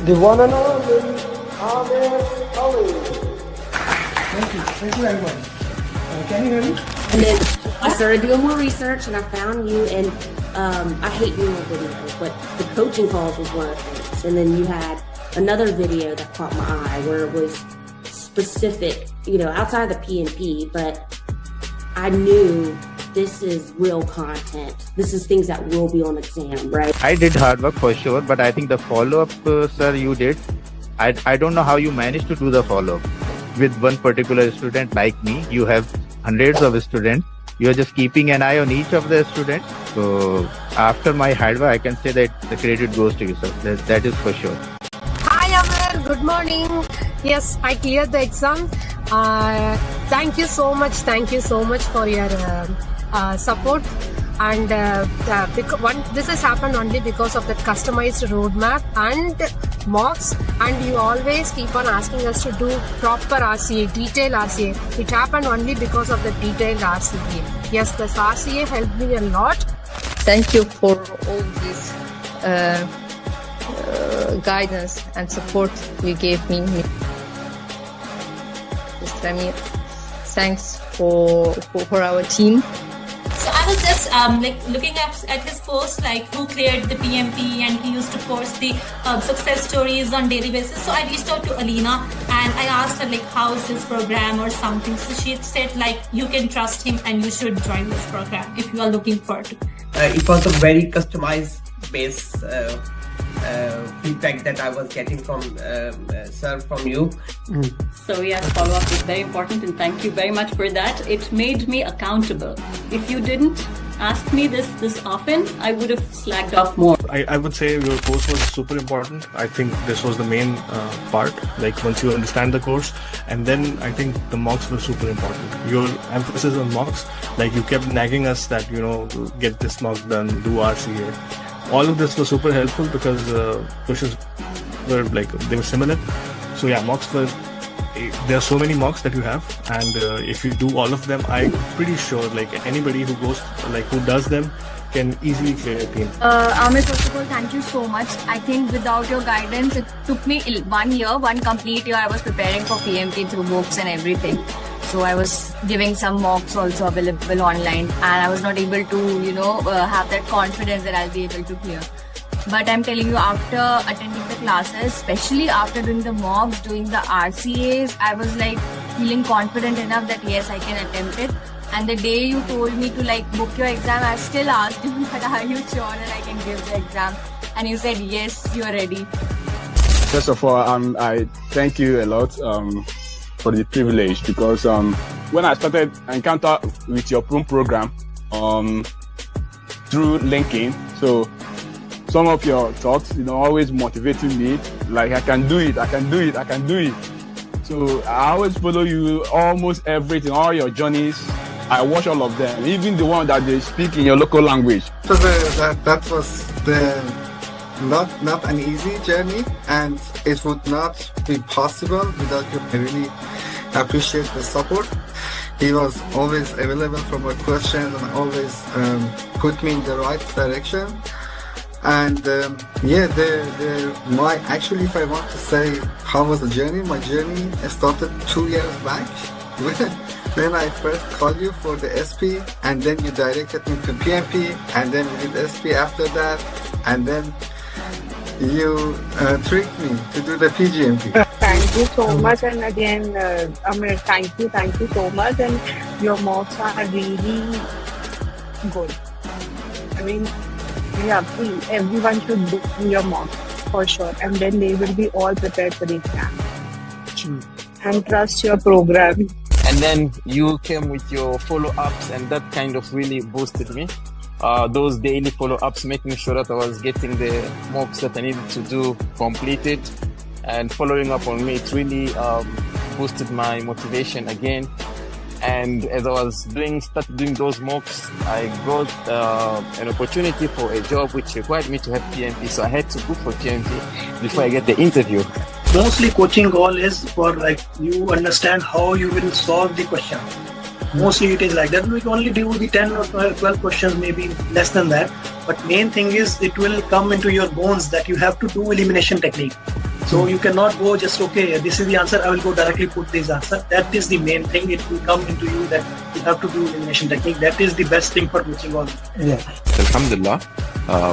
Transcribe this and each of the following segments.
The one and only Ali. Thank you everyone. Can you hear me? And then I started doing more research and I found you, and I hate doing videos, but the coaching calls was one of the things. And then you had another video that caught my eye where it was specific, outside the PMP, but I knew this is real content. This is things that will be on exam, right? I did hard work for sure, but I think the follow-up, sir, you did. I don't know how you managed to do the follow-up. With one particular student like me, you have hundreds of students. You're just keeping an eye on each of the students. So after my hard work, I can say that the credit goes to you, sir. That is for sure. Hi, Amir. Good morning. Yes, I cleared the exam. Thank you so much. Thank you so much for your support. And this has happened only because of the customized roadmap and mocks, and you always keep on asking us to do proper RCA, detailed RCA. It happened only because of the detailed RCA. Yes, this RCA helped me a lot. Thank you for all this guidance and support you gave me. Mr. Amir, thanks for our team. So I was just looking at his post, who cleared the PMP, and he used to post the success stories on daily basis. So I reached out to Alina and I asked her how is this program or something. So she said you can trust him and you should join this program if you are looking forward to it. It was a very customized base feedback that I was getting from sir, from you. So yes, follow-up is very important, and thank you very much for that. It made me accountable. If you didn't ask me this often, I would have slacked off more. I would say your course was super important. I think this was the main part, once you understand the course, and then I think the mocks were super important. Your emphasis on mocks, you kept nagging us that, get this mock done, do RCA. All of this was super helpful because questions were they were similar. So yeah, mocks were, there are so many mocks that you have, and if you do all of them, I'm pretty sure anybody who goes, who does them can easily clear a team. Amir, first of all, thank you so much. I think without your guidance, it took me 1 year, one complete year. I was preparing for PMP through books and everything. So I was giving some mocks also available online, and I was not able to, have that confidence that I'll be able to clear. But I'm telling you, after attending the classes, especially after doing the mocks, doing the RCAs, I was feeling confident enough that yes, I can attempt it. And the day you told me to book your exam, I still asked you that are you sure that I can give the exam? And you said yes, you are ready. First of all, I thank you a lot for the privilege, because when I started encounter with your PMP program through LinkedIn, so some of your talks, always motivating me, I can do it, I can do it, I can do it. So I always follow you, almost everything, all your journeys. I watch all of them, even the one that they speak in your local language. So that was not an easy journey, and it would not be possible without you. I really appreciate the support. He was always available for my questions and always put me in the right direction. And actually, if I want to say how was the journey, my journey started 2 years back. Then I first called you for the SP, and then you directed me to PMP, and then we did SP after that, and then you tricked me to do the PGMP. Thank you so much, and again, Amir, thank you so much, and your mocks are really good. I mean, yeah, please, everyone should do your mocks for sure, and then they will be all prepared for the exam. And trust your program. And then you came with your follow-ups, and that kind of really boosted me. Those daily follow-ups, making sure that I was getting the mocks that I needed to do completed, and following up on me, it really boosted my motivation again. And as I was started doing those mocks, I got an opportunity for a job which required me to have PMP, so I had to book for PMP before I get the interview. Mostly coaching goal is for you understand how you will solve the question. Mostly it is like that. We can only do the 10 or 12 questions, maybe less than that. But main thing is it will come into your bones that you have to do elimination technique. So you cannot go just, okay, this is the answer, I will go directly put this answer. That is the main thing. It will come into you that you have to do elimination technique. That is the best thing for coaching all. Yeah. Alhamdulillah,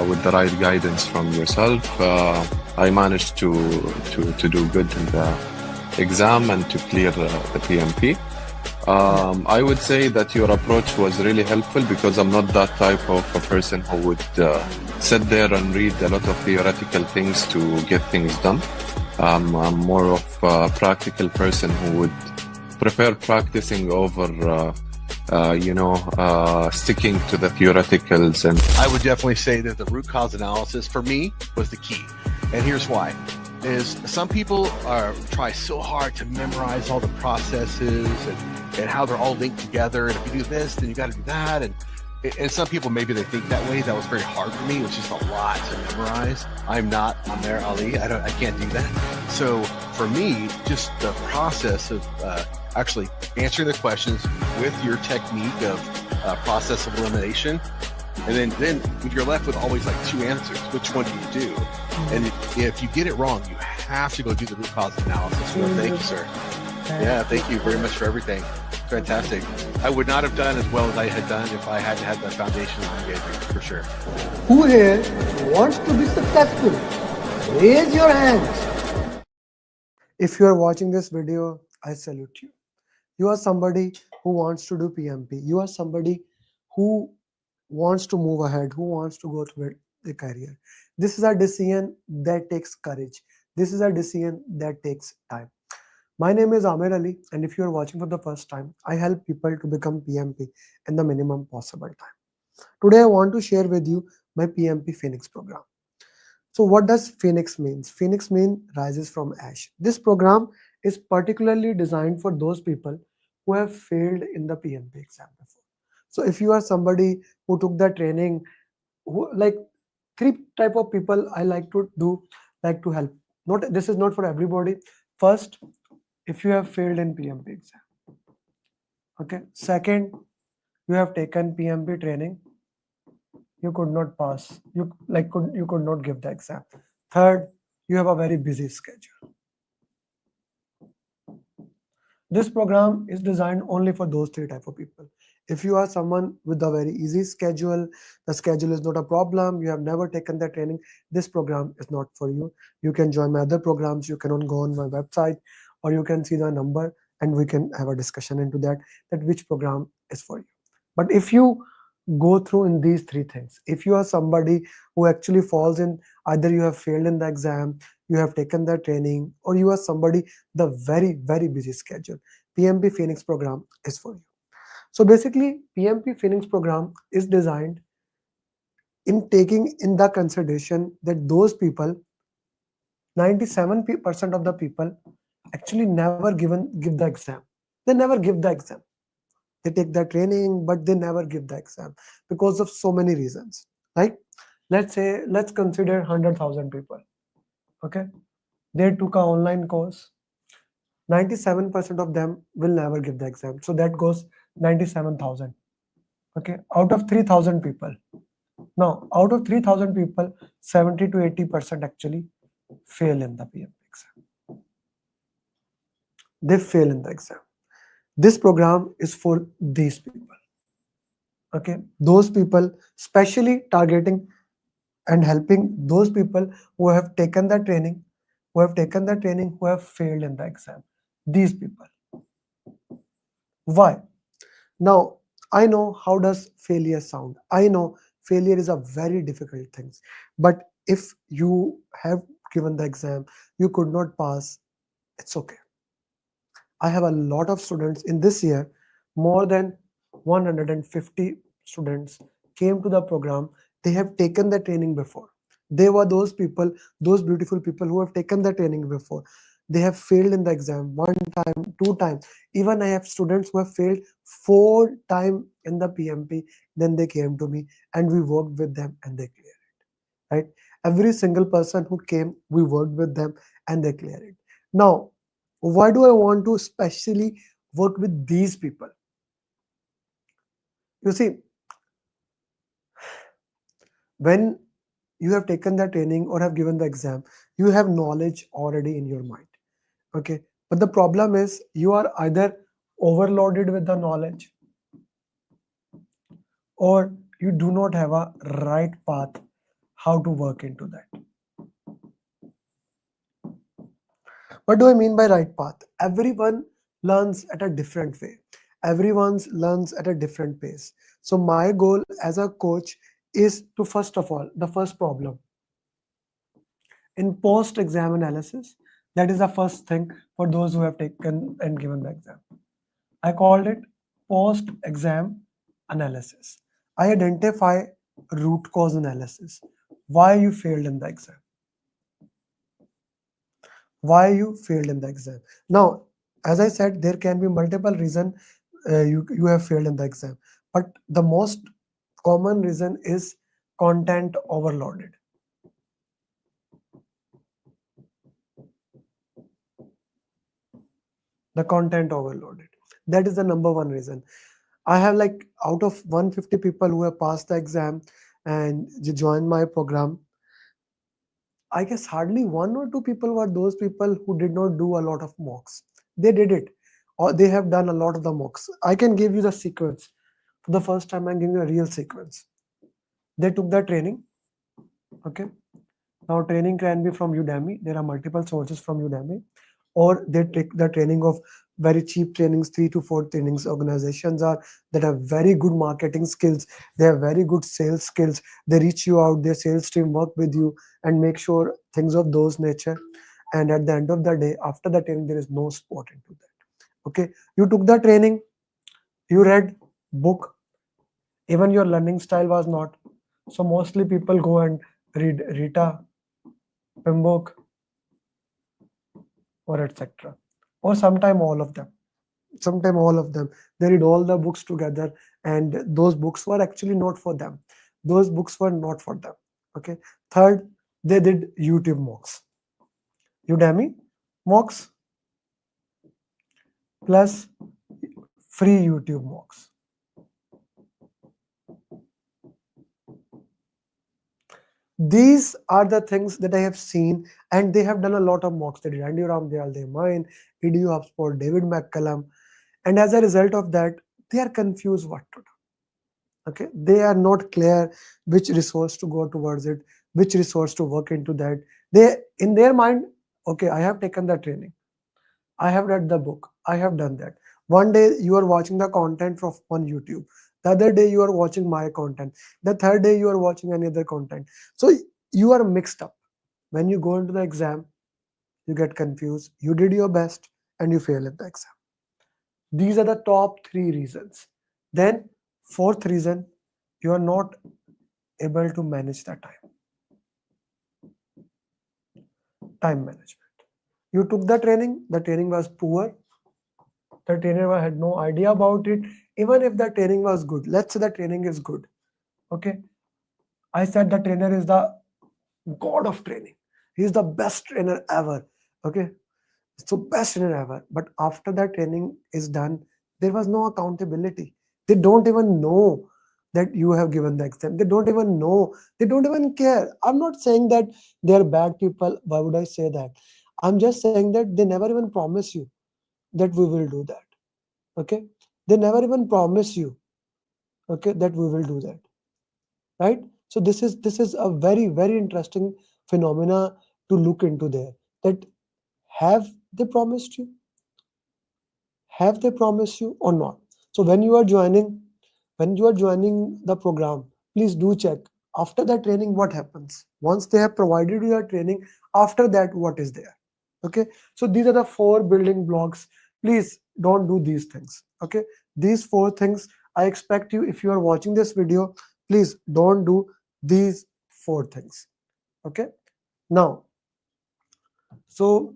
with the right guidance from yourself, I managed to do good in the exam and to clear the PMP. I would say that your approach was really helpful because I'm not that type of a person who would sit there and read a lot of theoretical things to get things done. I'm more of a practical person who would prefer practicing over sticking to the theoreticals. And I would definitely say that the root cause analysis for me was the key. And here's why. Is some people try so hard to memorize all the processes and how they're all linked together. And if you do this, then you got to do that. And some people, maybe they think that way. That was very hard for me. It was just a lot to memorize. I'm not Amer Ali. I can't do that. So for me, just the process of actually answering the questions with your technique of process of elimination. And then you're left with always like two answers. Which one do you do? And if you get it wrong, you have to go do the root cause analysis. So thank you, sir. Yeah, thank you very much for everything. Fantastic. I would not have done as well as I had done if I hadn't had the foundation that you gave me, for sure. Who here wants to be successful? Raise your hands. If you are watching this video, I salute you. You are somebody who wants to do PMP. You are somebody who wants to move ahead, who wants to go through the career. This is a decision that takes courage. This is a decision that takes time. My name is Amer Ali, and if you are watching for the first time, I help people to become PMP in the minimum possible time. Today, I want to share with you my PMP Phoenix program. So what does Phoenix means? Phoenix means rises from ash. This program is particularly designed for those people who have failed in the PMP exam before. So if you are somebody who took the training, like three type of people I like to help. This is not for everybody. First, if you have failed in PMP exam. Okay. Second, you have taken PMP training. You could not pass. You could not give the exam. Third, you have a very busy schedule. This program is designed only for those three type of people. If you are someone with a very easy schedule, the schedule is not a problem, you have never taken the training, this program is not for you. You can join my other programs. You can go on my website, or you can see the number and we can have a discussion into that which program is for you. But if you go through in these three things, if you are somebody who actually falls in, either you have failed in the exam, you have taken the training, or you are somebody the very, very busy schedule, PMP Phoenix program is for you. So basically, PMP Phoenix program is designed in taking in the consideration that those people, 97% of the people actually never give the exam. They never give the exam. They take the training, but they never give the exam because of so many reasons. Like, let's consider 100,000 people. Okay, they took an online course. 97% of them will never give the exam. So that goes 97,000. Okay, out of 3,000 people. Now, out of 3,000 people, 70 to 80% actually fail in the PMP exam. They fail in the exam. This program is for these people. Okay, those people, specially targeting and helping those people who have taken the training, who have failed in the exam. These people. Why? Now, I know how does failure sound. I know failure is a very difficult thing. But if you have given the exam, you could not pass, it's okay. I have a lot of students in this year, more than 150 students came to the program. They have taken the training before. They were those people, those beautiful people who have taken the training before. They have failed in the exam 1 time, 2 times. Even I have students who have failed 4 times in the PMP. Then they came to me and we worked with them and they cleared it. Right? Every single person who came, we worked with them and they cleared it. Now, why do I want to specially work with these people? You see, when you have taken the training or have given the exam, you have knowledge already in your mind. Okay, but the problem is you are either overloaded with the knowledge, or you do not have a right path how to work into that. What do I mean by right path? Everyone learns at a different way. Everyone learns at a different pace. So my goal as a coach is to, first of all, the first problem in post-exam analysis, that is the first thing for those who have taken and given the exam. I called it post-exam analysis. I identify root cause analysis. Why you failed in the exam. Why you failed in the exam. Now, as I said, there can be multiple reasons you have failed in the exam. But the most common reason is content overloaded. The content overloaded. That is the number one reason. I have like out of 150 people who have passed the exam and joined my program, I guess hardly 1 or 2 people were those people who did not do a lot of mocks. They did it, or they have done a lot of the mocks. I can give you the sequence. For the first time, I'm giving you a real sequence. They took the training. Okay. Now training can be from Udemy. There are multiple sources from Udemy, or they take the training of very cheap trainings, 3 to 4 trainings. Organizations are that have very good marketing skills. They have very good sales skills. They reach you out. Their sales team work with you and make sure things of those nature. And at the end of the day, after the training, there is no sport into that. Okay, you took the training, you read book. Even your learning style was not. So mostly people go and read Rita, PMBOK, or etc. Or sometime all of them. Sometime all of them. They read all the books together, and those books were actually not for them. Those books were not for them. Okay. Third, they did YouTube mocks. Udemy mocks plus free YouTube mocks. These are the things that I have seen, and they have done a lot of mocks. They did Andy Ram, they mine, EDU HubSpot, David McCallum, and as a result of that, they are confused what to do. Okay, they are not clear which resource to go towards it, which resource to work into that. They in their mind, okay, I have taken the training, I have read the book, I have done that. One day you are watching the content from on YouTube. The other day you are watching my content. The third day you are watching any other content. So you are mixed up. When you go into the exam, you get confused. You did your best and you fail at the exam. These are the top 3 reasons. Then fourth reason, you are not able to manage the time. Time management. You took the training was poor. The trainer had no idea about it. Even if the training was good, let's say the training is good. Okay. I said the trainer is the god of training. He is the best trainer ever. Okay. So best trainer ever. But after that training is done, there was no accountability. They don't even know that you have given the exam. They don't even know. They don't even care. I'm not saying that they are bad people. Why would I say that? I'm just saying that they never even promise you that we will do that. Okay, they never even promise you, okay, that we will do that, right? So this is a very, very interesting phenomena to look into there. That have they promised you? Have they promised you or not? So when you are joining the program, please do check after the training what happens. Once they have provided you your training, after that what is there? Okay, so these are the 4 building blocks. Please don't do these things. Okay, these 4 things I expect you, if you are watching this video, please don't do these 4 things. Okay, now, so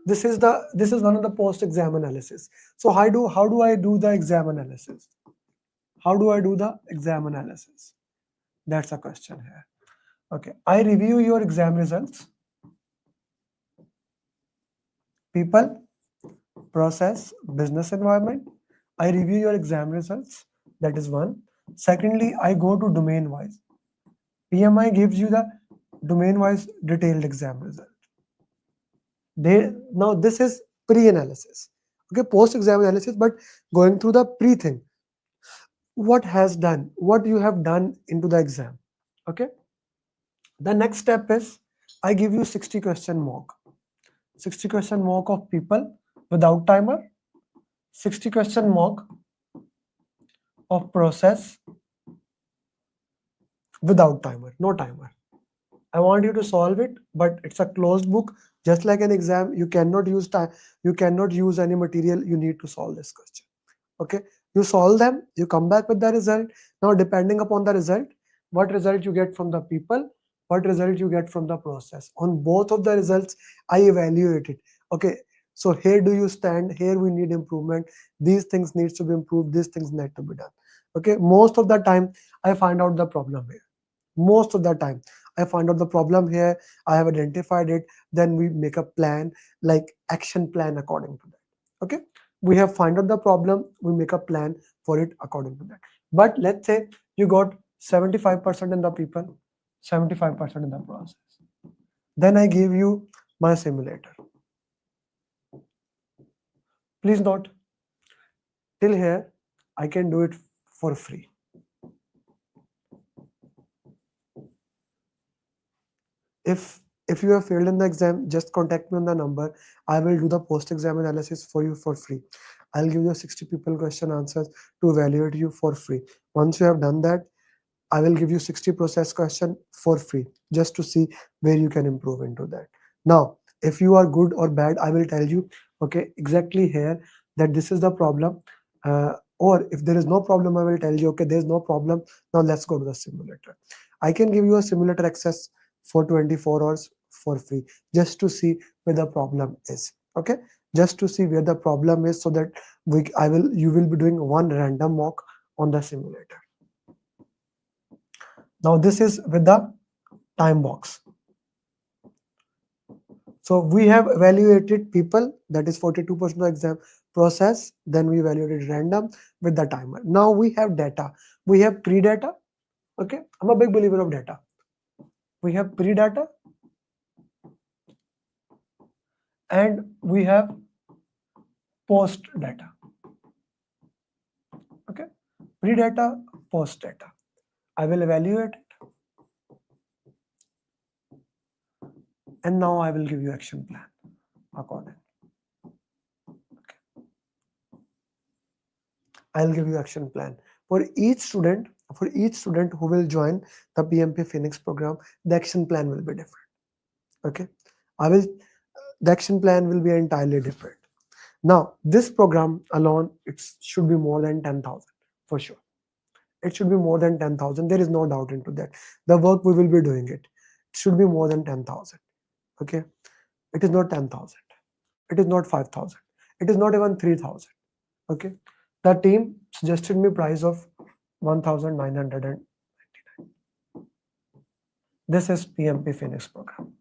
this is one of the post exam analysis. So how do I do the exam analysis? How do I do the exam analysis? That's a question here. Okay, I review your exam results. People, process, business environment. I review your exam results. That is one. Secondly, I go to domain wise. PMI gives you the domain-wise detailed exam result. Now this is pre-analysis, okay, post-exam analysis, but going through the pre-thing, what you have done into the exam. Okay, the next step is I give you 60 question mock. 60 question mock of people without timer, 60 question mock of process without timer, no timer. I want you to solve it, but it's a closed book, just like an exam. You cannot use time, you cannot use any material. You need to solve this question. Okay, you solve them, you come back with the result. Now depending upon the result, what result you get from the people, what result you get from the process, on both of the results I evaluate it. Okay, so here do you stand, here we need improvement, these things needs to be improved, these things need to be done. Okay, most of the time I find out the problem here. Most of the time I find out the problem here, I have identified it, then we make a plan, like action plan according to that. Okay, we have find out the problem, we make a plan for it according to that. But let's say you got 75% in the people, 75% in the process, then I give you my simulator. Please note, till here I can do it for free. If you have failed in the exam, just contact me on the number. I will do the post-exam analysis for you for free. I'll give you 60 people question answers to evaluate you for free. Once you have done that, I will give you 60 process question for free, just to see where you can improve into that. Now, if you are good or bad, I will tell you, okay, exactly here that this is the problem. Or if there is no problem, I will tell you, okay, there's no problem. Now let's go to the simulator. I can give you a simulator access for 24 hours for free, just to see where the problem is. Okay, just to see where the problem is, so that you will be doing one random mock on the simulator. Now this is with the time box. So we have evaluated people, that is 42% of exam process, then we evaluated random with the timer. Now we have data, we have pre-data. Okay, I'm a big believer of data. We have pre-data and we have post data. Okay, pre-data, post data. I will evaluate it, and now I will give you action plan according. Okay. I'll give you action plan for each student. For each student who will join the PMP Phoenix program, the action plan will be different. Okay, the action plan will be entirely different. Now, this program alone, it should be more than 10,000 for sure. It should be more than 10,000. There is no doubt into that. The work we will be doing it should be more than 10,000. Okay, it is not 10,000. It is not 5,000. It is not even 3,000. Okay, the team suggested me price of 1,999. This is PMP Phoenix program.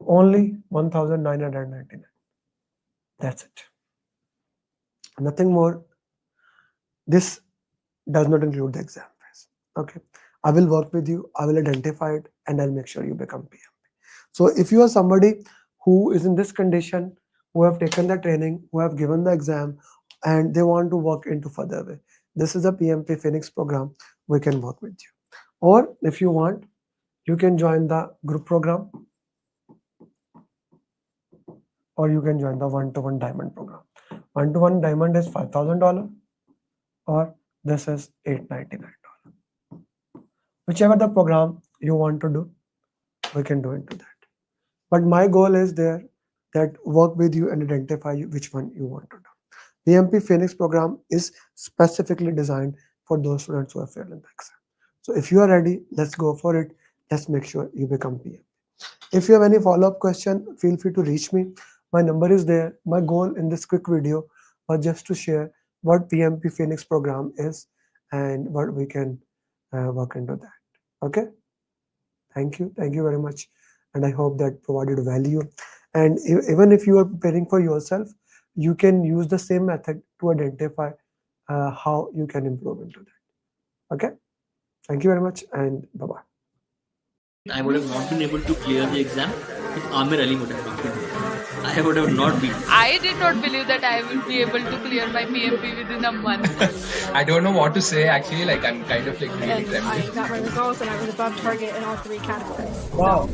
Only 1,999. That's it. Nothing more. This does not include the exam fees. Okay, I will work with you, I will identify it, and I'll make sure you become PMP. So if you are somebody who is in this condition, who have taken the training, who have given the exam, and they want to work into further way, this is a PMP Phoenix program. We can work with you. Or if you want, you can join the group program, or you can join the one-to-one diamond program. One-to-one diamond is $5,000, or this is $899. Whichever the program you want to do, we can do into that. But my goal is there that work with you and identify you which one you want to do. PMP Phoenix program is specifically designed for those students who have failed in the exam. So if you are ready, let's go for it. Let's make sure you become PMP. If you have any follow-up question, feel free to reach me. My number is there. My goal in this quick video was just to share what PMP Phoenix program is and what we can work into that. Okay. Thank you very much, and I hope that provided value. And even if you are preparing for yourself, you can use the same method to identify how you can improve into that. Okay, thank you very much, and bye bye. I would have not been able to clear the exam if Amir Ali would have not been there. I would have not been. I did not believe that I would be able to clear my PMP within a month. I don't know what to say actually, like I'm kind of like really I got my results and I was above target in all 3 categories. Wow.